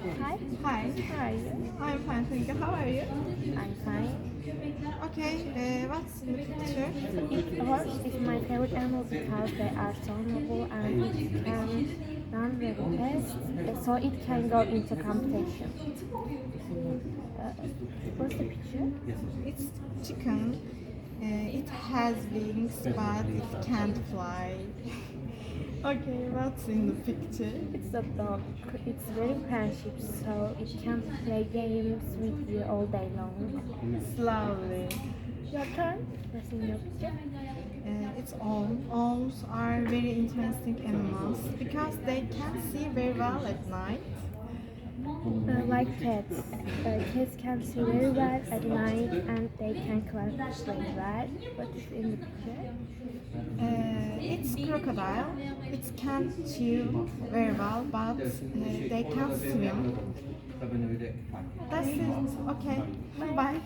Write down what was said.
Hi. Hi. How are you? I'm fine, thank you. How are you? I'm fine. Okay, what's in the picture? Horse is my favorite animal because they are so noble and it can run very fast, so it can go into competition. Uh, what's the picture? It's chicken. It has wings, but it can't fly. Okay, what's in the picture? It's a dog. It's very friendship, so it can play games with you all day long. It's lovely. Your turn. What's in your picture? It's owls. Owls are very interesting animals because they can see very well at night. Like cats. Cats can see very well at night and they can climb very well. What is in the picture? It's crocodile. It can't chew very well, but they can swim. That's it. Okay. Bye.